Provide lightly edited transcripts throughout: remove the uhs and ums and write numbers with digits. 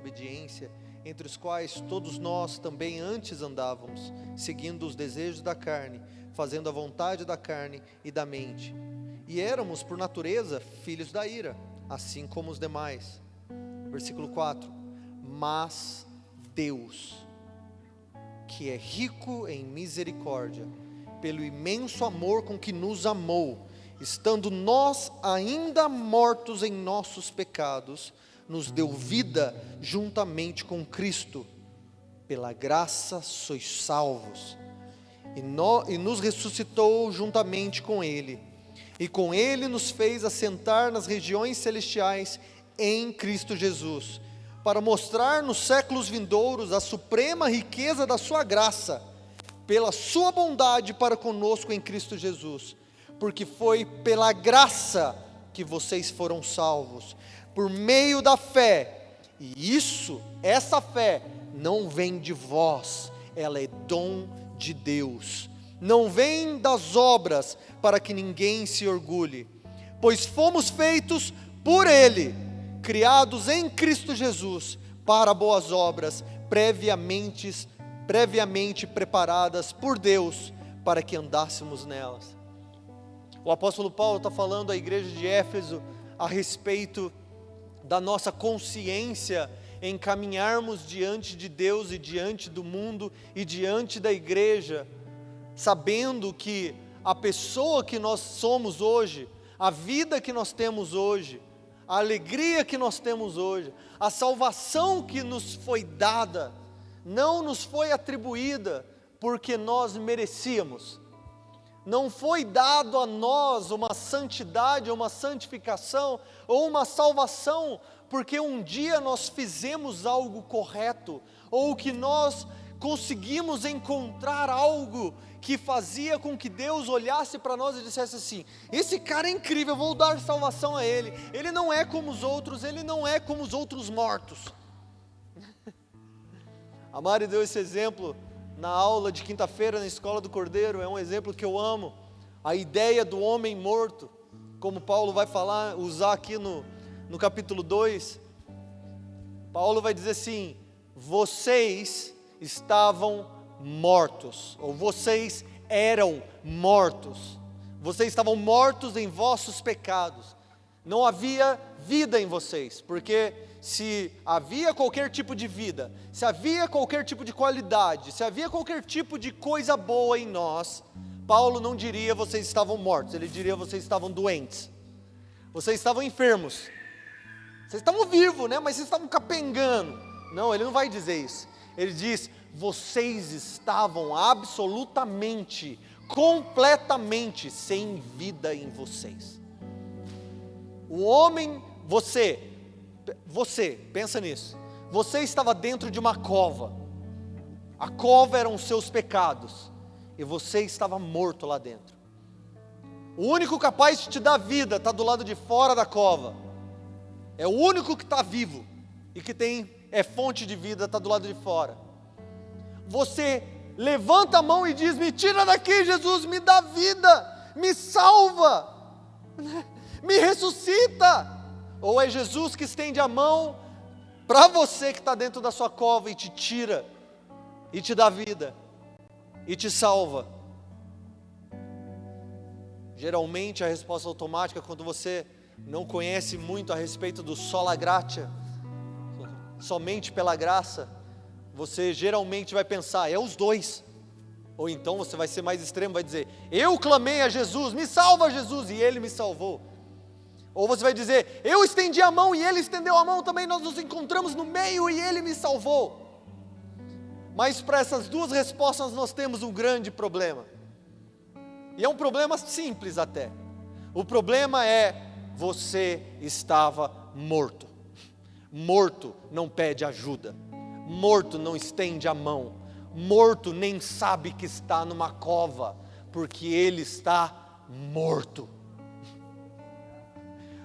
desobediência, entre os quais todos nós também antes andávamos, seguindo os desejos da carne, fazendo a vontade da carne e da mente. E éramos, por natureza, filhos da ira, assim como os demais. Versículo 4. Mas Deus, que é rico em misericórdia, pelo imenso amor com que nos amou, estando nós ainda mortos em nossos pecados, nos deu vida juntamente com Cristo. Pela graça sois salvos. E nos ressuscitou juntamente com Ele. E com Ele nos fez assentar nas regiões celestiais em Cristo Jesus, para mostrar nos séculos vindouros a suprema riqueza da sua graça, pela sua bondade para conosco em Cristo Jesus. Porque foi pela graça que vocês foram salvos, por meio da fé. E essa fé não vem de vós, ela é dom de Deus. Não vem das obras, para que ninguém se orgulhe. Pois fomos feitos por Ele, criados em Cristo Jesus, para boas obras, previamente preparadas por Deus, para que andássemos nelas. O apóstolo Paulo está falando à igreja de Éfeso a respeito da nossa consciência em caminharmos diante de Deus e diante do mundo e diante da igreja, sabendo que a pessoa que nós somos hoje, a vida que nós temos hoje, a alegria que nós temos hoje, a salvação que nos foi dada, não nos foi atribuída porque nós merecíamos. Não foi dado a nós uma santidade, uma santificação, ou uma salvação, porque um dia nós fizemos algo correto, ou que nós conseguimos encontrar algo que fazia com que Deus olhasse para nós e dissesse assim: esse cara é incrível, eu vou dar salvação a ele. Ele não é como os outros, ele não é como os outros mortos. A Mari deu esse exemplo na aula de quinta-feira na Escola do Cordeiro, é um exemplo que eu amo. A ideia do homem morto, como Paulo vai usar aqui no capítulo 2. Paulo vai dizer assim: vocês estavam mortos, ou vocês eram mortos. Vocês estavam mortos em vossos pecados. Não havia vida em vocês, porque se havia qualquer tipo de vida, se havia qualquer tipo de qualidade, se havia qualquer tipo de coisa boa em nós, Paulo não diria vocês estavam mortos, ele diria vocês estavam doentes, vocês estavam enfermos, vocês estavam vivos, né? Mas vocês estavam capengando. Não, ele não vai dizer isso. Ele diz: vocês estavam absolutamente, completamente sem vida em vocês. O homem, você, pensa nisso. Você estava dentro de uma cova. A cova eram os seus pecados. E você estava morto lá dentro. O único capaz de te dar vida está do lado de fora da cova. É o único que está vivo e que é fonte de vida, está do lado de fora. Você levanta a mão e diz: me tira daqui, Jesus, me dá vida, me salva, me ressuscita. Ou é Jesus que estende a mão para você que está dentro da sua cova e te tira, e te dá vida, e te salva. Geralmente a resposta automática, quando você não conhece muito a respeito do sola gratia, somente pela graça, você geralmente vai pensar: é os dois. Ou então você vai ser mais extremo, vai dizer: eu clamei a Jesus, me salva Jesus, e Ele me salvou. Ou você vai dizer: eu estendi a mão e Ele estendeu a mão também, nós nos encontramos no meio e Ele me salvou. Mas para essas duas respostas nós temos um grande problema. E é um problema simples até. O problema é: você estava morto. Morto não pede ajuda. Morto não estende a mão. Morto nem sabe que está numa cova, porque ele está morto.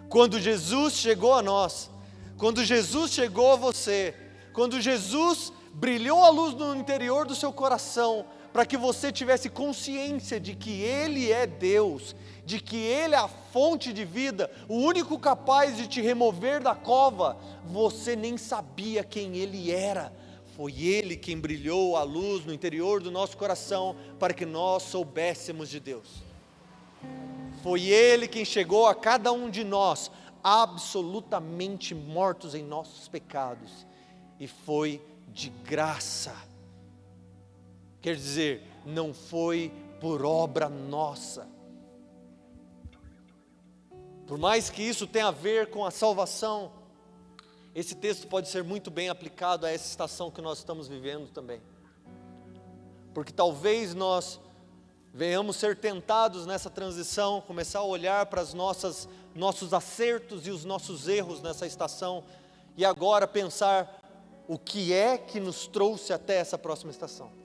Quando Jesus chegou a nós, quando Jesus chegou a você, quando Jesus brilhou a luz no interior do seu coração, para que você tivesse consciência de que Ele é Deus, de que Ele é a fonte de vida, o único capaz de te remover da cova. Você nem sabia quem Ele era. Foi Ele quem brilhou a luz no interior do nosso coração para que nós soubéssemos de Deus. Foi Ele quem chegou a cada um de nós absolutamente mortos em nossos pecados, e foi de graça. Quer dizer, não foi por obra nossa. Por mais que isso tenha a ver com a salvação, esse texto pode ser muito bem aplicado a essa estação que nós estamos vivendo também. Porque talvez nós venhamos ser tentados nessa transição, começar a olhar para os nossos acertos e os nossos erros nessa estação, e agora pensar o que é que nos trouxe até essa próxima estação.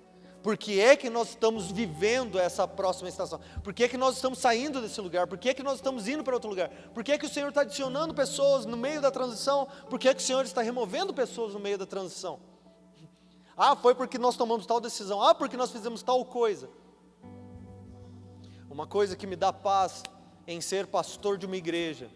Por que é que nós estamos vivendo essa próxima estação? Por que é que nós estamos saindo desse lugar? Por que é que nós estamos indo para outro lugar? Por que é que o Senhor está adicionando pessoas no meio da transição? Por que é que o Senhor está removendo pessoas no meio da transição? Ah, foi porque nós tomamos tal decisão. Ah, porque nós fizemos tal coisa. Uma coisa que me dá paz em ser pastor de uma igreja,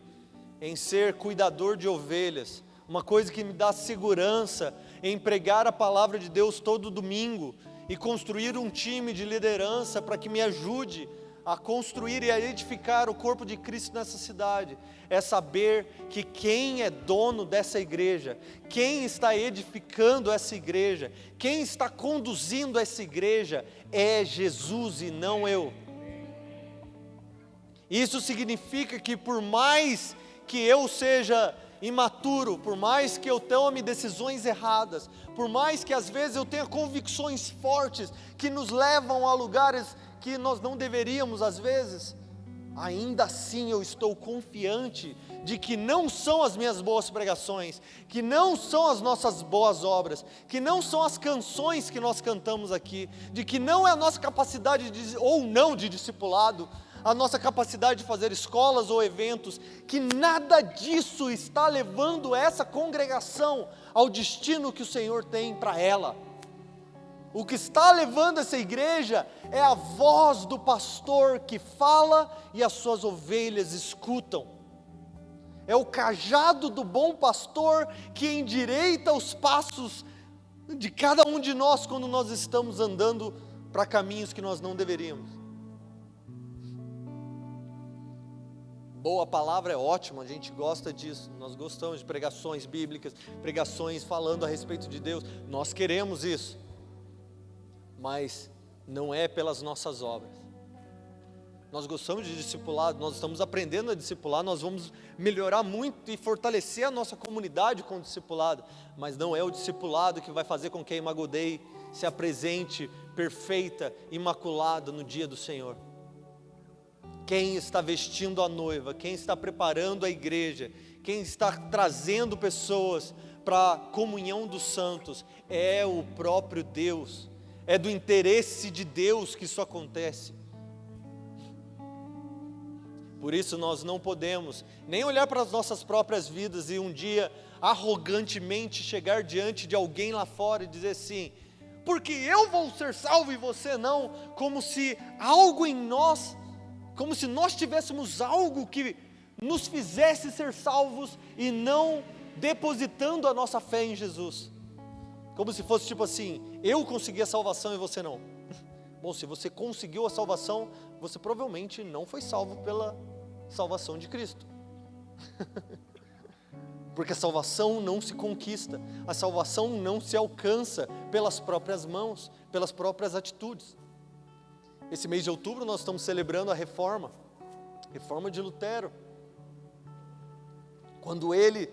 em ser cuidador de ovelhas, uma coisa que me dá segurança em pregar a palavra de Deus todo domingo, e construir um time de liderança para que me ajude a construir e a edificar o corpo de Cristo nessa cidade, é saber que quem é dono dessa igreja, quem está edificando essa igreja, quem está conduzindo essa igreja, é Jesus e não eu. Isso significa que por mais que eu seja imaturo, por mais que eu tome decisões erradas, por mais que às vezes eu tenha convicções fortes que nos levam a lugares que nós não deveríamos às vezes, ainda assim eu estou confiante de que não são as minhas boas pregações, que não são as nossas boas obras, que não são as canções que nós cantamos aqui, de que não é a nossa capacidade ou não de discipulado, a nossa capacidade de fazer escolas ou eventos, que nada disso está levando essa congregação ao destino que o Senhor tem para ela. O que está levando essa igreja é a voz do pastor que fala e as suas ovelhas escutam. É o cajado do bom pastor que endireita os passos de cada um de nós quando nós estamos andando para caminhos que nós não deveríamos. Boa palavra é ótimo, a gente gosta disso, nós gostamos de pregações bíblicas, pregações falando a respeito de Deus, nós queremos isso, mas não é pelas nossas obras. Nós gostamos de discipulado, nós estamos aprendendo a discipular, nós vamos melhorar muito e fortalecer a nossa comunidade com o discipulado, mas não é o discipulado que vai fazer com que a Imagodei se apresente perfeita, imaculada no dia do Senhor. Quem está vestindo a noiva, quem está preparando a igreja, quem está trazendo pessoas para a comunhão dos santos, é o próprio Deus, é do interesse de Deus que isso acontece. Por isso nós não podemos nem olhar para as nossas próprias vidas e um dia arrogantemente chegar diante de alguém lá fora e dizer assim, porque eu vou ser salvo e você não, como se algo em nós, como se nós tivéssemos algo que nos fizesse ser salvos e não depositando a nossa fé em Jesus. Como se fosse tipo assim, eu consegui a salvação e você não. Bom, se você conseguiu a salvação, você provavelmente não foi salvo pela salvação de Cristo. Porque a salvação não se conquista, a salvação não se alcança pelas próprias mãos, pelas próprias atitudes. Esse mês de outubro nós estamos celebrando a reforma de Lutero. Quando ele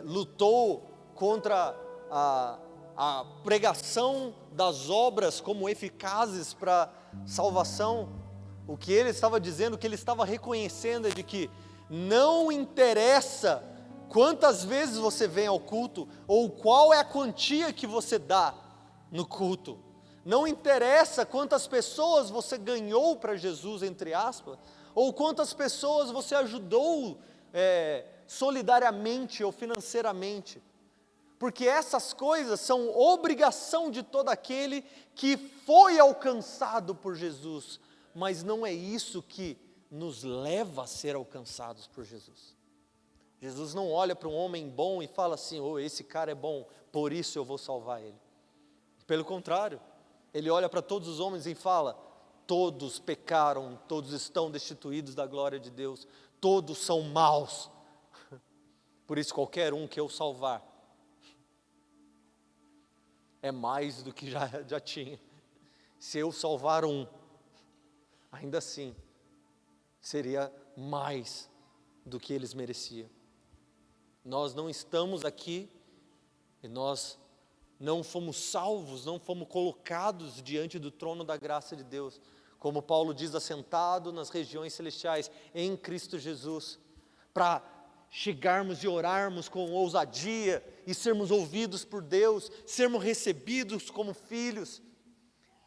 lutou contra a pregação das obras como eficazes para salvação, o que ele estava dizendo, o que ele estava reconhecendo é de que não interessa quantas vezes você vem ao culto, ou qual é a quantia que você dá no culto. Não interessa quantas pessoas você ganhou para Jesus, entre aspas, ou quantas pessoas você ajudou solidariamente ou financeiramente. porque essas coisas são obrigação de todo aquele que foi alcançado por Jesus, mas não é isso que nos leva a ser alcançados por Jesus. Jesus não olha para um homem bom e fala assim: oh, esse cara é bom, por isso eu vou salvar ele. Pelo contrário, ele olha para todos os homens e fala: todos pecaram, todos estão destituídos da glória de Deus, todos são maus, por isso qualquer um que eu salvar é mais do que já tinha. Se eu salvar um, ainda assim seria mais do que eles mereciam. Nós não estamos aqui e nós não fomos salvos, não fomos colocados diante do trono da graça de Deus, como Paulo diz, assentado nas regiões celestiais em Cristo Jesus, para chegarmos e orarmos com ousadia e sermos ouvidos por Deus, sermos recebidos como filhos,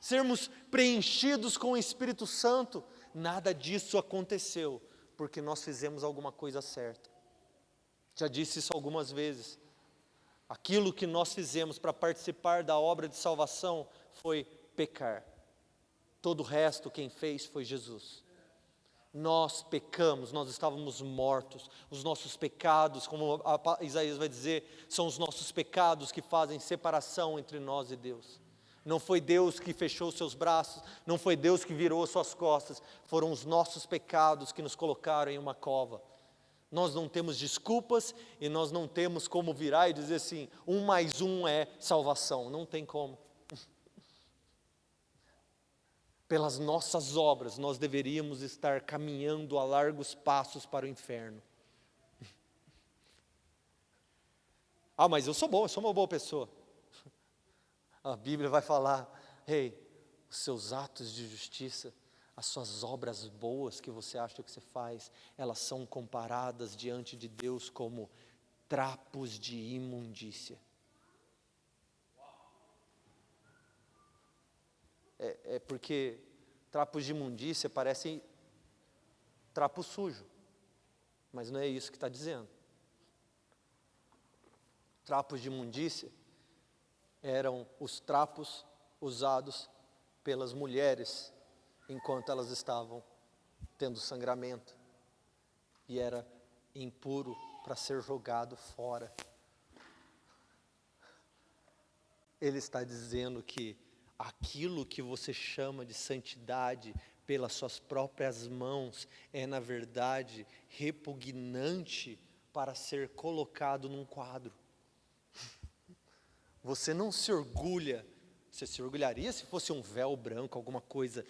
sermos preenchidos com o Espírito Santo. Nada disso aconteceu porque nós fizemos alguma coisa certa. Já disse isso algumas vezes. Aquilo que nós fizemos para participar da obra de salvação foi pecar. Todo o resto quem fez foi Jesus. Nós pecamos, nós estávamos mortos. Os nossos pecados, como Isaías vai dizer, são os nossos pecados que fazem separação entre nós e Deus. Não foi Deus que fechou os seus braços, não foi Deus que virou as suas costas, foram os nossos pecados que nos colocaram em uma cova. Nós não temos desculpas e nós não temos como virar e dizer assim: 1 mais 1 é salvação. Não tem como. Pelas nossas obras, nós deveríamos estar caminhando a largos passos para o inferno. Ah, mas eu sou bom, eu sou uma boa pessoa. A Bíblia vai falar: ei, os seus atos de justiça, as suas obras boas que você acha que você faz, elas são comparadas diante de Deus como trapos de imundícia. É porque trapos de imundícia parecem trapo sujo, mas não é isso que está dizendo. Trapos de imundícia eram os trapos usados pelas mulheres enquanto elas estavam tendo sangramento, e era impuro para ser jogado fora. Ele está dizendo que aquilo que você chama de santidade pelas suas próprias mãos é, na verdade, repugnante para ser colocado num quadro. Você não se orgulha. Você se orgulharia se fosse um véu branco, alguma coisa?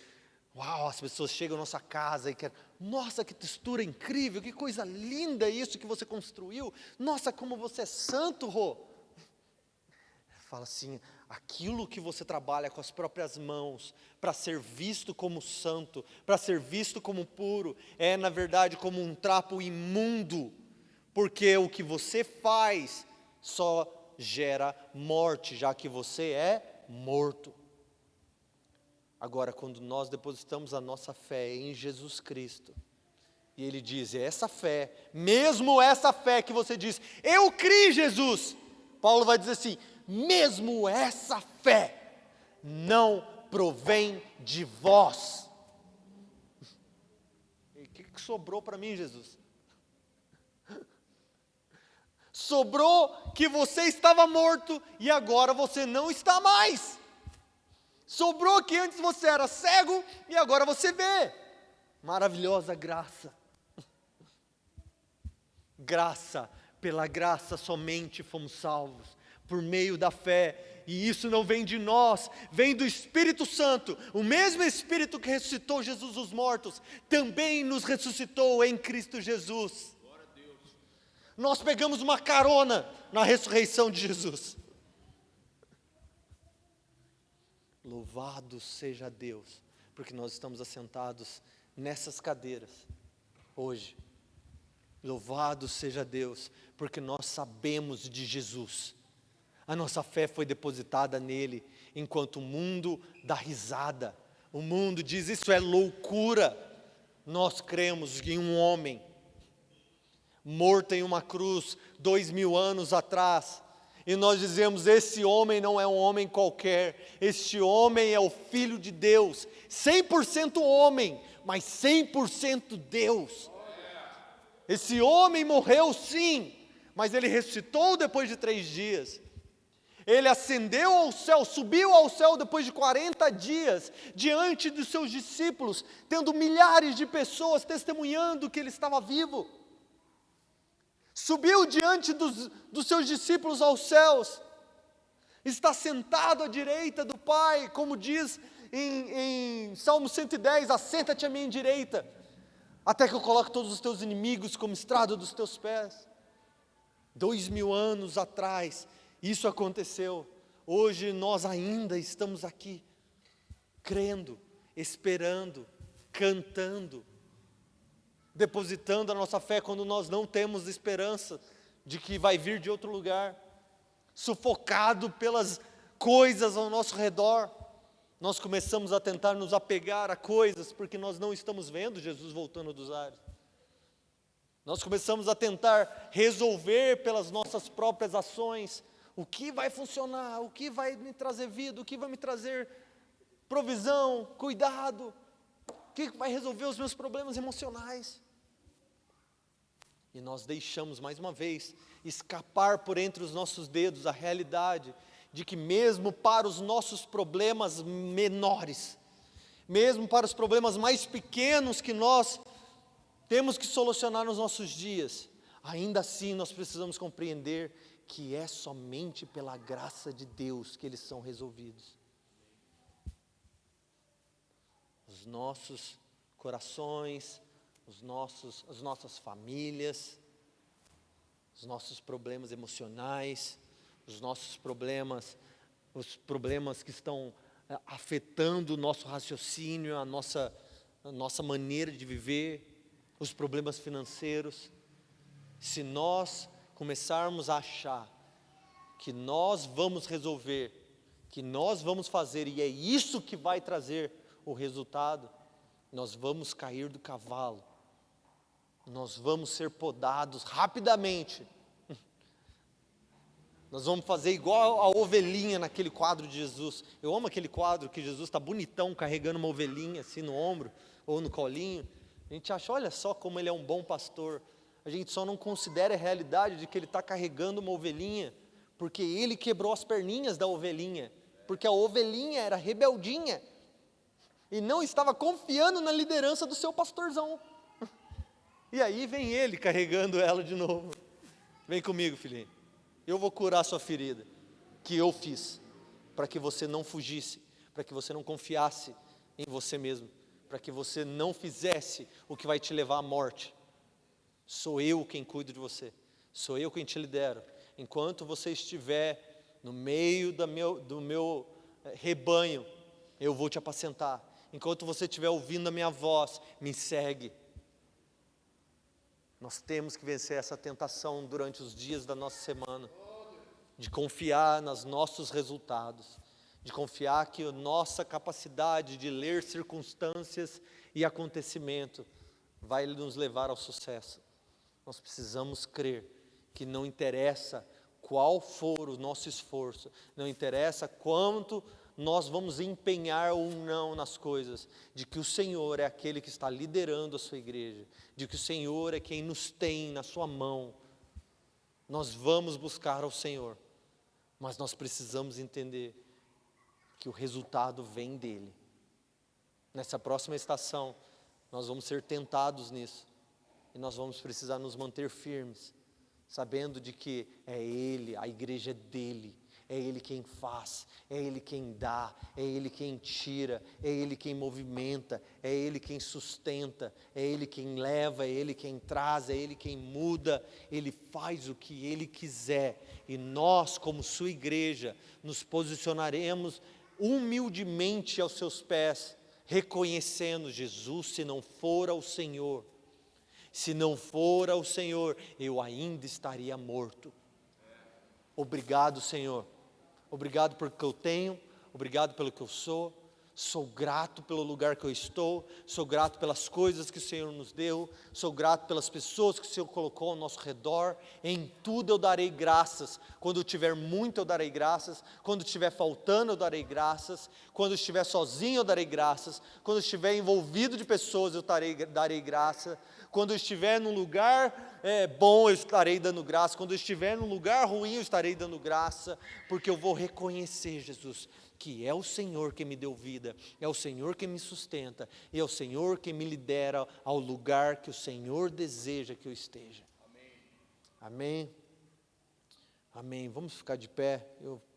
Uau, as pessoas chegam à nossa casa e querem: nossa, que textura incrível, que coisa linda isso que você construiu. Nossa, como você é santo, Rô. Fala assim: aquilo que você trabalha com as próprias mãos, para ser visto como santo, para ser visto como puro, é na verdade como um trapo imundo, porque o que você faz só gera morte, já que você é morto. Agora, quando nós depositamos a nossa fé em Jesus Cristo, e Ele diz: é essa fé, mesmo essa fé que você diz, eu criei em Jesus, Paulo vai dizer assim: mesmo essa fé não provém de vós. E o que sobrou para mim, Jesus? Sobrou que você estava morto e agora você não está mais. Sobrou que antes você era cego e agora você vê. Maravilhosa graça. Graça, pela graça somente fomos salvos, por meio da fé. E isso não vem de nós, vem do Espírito Santo. O mesmo Espírito que ressuscitou Jesus dos mortos, também nos ressuscitou em Cristo Jesus. Glória a Deus. Nós pegamos uma carona na ressurreição de Jesus. Louvado seja Deus, porque nós estamos assentados nessas cadeiras hoje. Louvado seja Deus, porque nós sabemos de Jesus. A nossa fé foi depositada nele, enquanto o mundo dá risada. O mundo diz: isso é loucura. Nós cremos em um homem, morto em uma cruz, 2000 anos atrás. E nós dizemos: esse homem não é um homem qualquer, este homem é o Filho de Deus, 100% homem, mas 100% Deus. Esse homem morreu sim, mas ele ressuscitou depois de 3 dias. Ele ascendeu ao céu, subiu ao céu depois de 40 dias, diante dos seus discípulos, tendo milhares de pessoas testemunhando que ele estava vivo. Subiu diante dos seus discípulos aos céus, está sentado à direita do Pai, como diz em Salmo 110, assenta-te à minha direita, até que eu coloque todos os teus inimigos como estrado dos teus pés. 2000 anos atrás, isso aconteceu. Hoje nós ainda estamos aqui, crendo, esperando, cantando, depositando a nossa fé quando nós não temos esperança de que vai vir de outro lugar, sufocado pelas coisas ao nosso redor. Nós começamos a tentar nos apegar a coisas porque nós não estamos vendo Jesus voltando dos ares. Nós começamos a tentar resolver pelas nossas próprias ações o que vai funcionar, o que vai me trazer vida, o que vai me trazer provisão, cuidado, o que vai resolver os meus problemas emocionais. E nós deixamos mais uma vez escapar por entre os nossos dedos a realidade de que mesmo para os nossos problemas menores, mesmo para os problemas mais pequenos que nós temos que solucionar nos nossos dias, ainda assim nós precisamos compreender que é somente pela graça de Deus que eles são resolvidos. Os nossos corações, as nossas famílias, os nossos problemas emocionais, os nossos problemas, os problemas que estão afetando o nosso raciocínio, a nossa maneira de viver, os problemas financeiros. Se nós começarmos a achar que nós vamos resolver, que nós vamos fazer e é isso que vai trazer o resultado, nós vamos cair do cavalo, nós vamos ser podados rapidamente, nós vamos fazer igual a ovelhinha naquele quadro de Jesus. Eu amo aquele quadro que Jesus está bonitão carregando uma ovelhinha assim no ombro ou no colinho. A gente acha, olha só como ele é um bom pastor. A gente só não considera a realidade de que ele está carregando uma ovelhinha, porque ele quebrou as perninhas da ovelhinha, porque a ovelhinha era rebeldinha, e não estava confiando na liderança do seu pastorzão, e aí vem ele carregando ela de novo. Vem comigo, filhinho, eu vou curar a sua ferida, que eu fiz, para que você não fugisse, para que você não confiasse em você mesmo, para que você não fizesse o que vai te levar à morte. Sou eu quem cuido de você, sou eu quem te lidero. Enquanto você estiver no meio do meu rebanho, eu vou te apacentar. Enquanto você estiver ouvindo a minha voz, me segue. Nós temos que vencer essa tentação durante os dias da nossa semana, de confiar nos nossos resultados, de confiar que a nossa capacidade de ler circunstâncias e acontecimento vai nos levar ao sucesso. Nós precisamos crer que não interessa qual for o nosso esforço, não interessa quanto nós vamos empenhar ou não nas coisas, de que o Senhor é aquele que está liderando a sua igreja, de que o Senhor é quem nos tem na sua mão. Nós vamos buscar ao Senhor, mas nós precisamos entender que o resultado vem dEle. Nessa próxima estação, nós vamos ser tentados nisso, e nós vamos precisar nos manter firmes, sabendo de que é Ele, a igreja é dEle, é Ele quem faz, é Ele quem dá, é Ele quem tira, é Ele quem movimenta, é Ele quem sustenta, é Ele quem leva, é Ele quem traz, é Ele quem muda, Ele faz o que Ele quiser, e nós, como sua igreja, nos posicionaremos humildemente aos seus pés, reconhecendo: Jesus, se não for ao Senhor, se não for ao Senhor, eu ainda estaria morto. Obrigado, Senhor. Obrigado pelo que eu tenho, obrigado pelo que eu sou, sou grato pelo lugar que eu estou, sou grato pelas coisas que o Senhor nos deu, sou grato pelas pessoas que o Senhor colocou ao nosso redor, em tudo eu darei graças, quando tiver muito eu darei graças, quando estiver faltando eu darei graças, quando estiver sozinho eu darei graças, quando estiver envolvido de pessoas eu darei graça, quando estiver num lugar bom eu estarei dando graça, quando estiver num lugar ruim eu estarei dando graça, porque eu vou reconhecer, Jesus, que é o Senhor que me deu vida, é o Senhor que me sustenta, e é o Senhor que me lidera ao lugar que o Senhor deseja que eu esteja. Amém? Amém. Amém. Vamos ficar de pé. Eu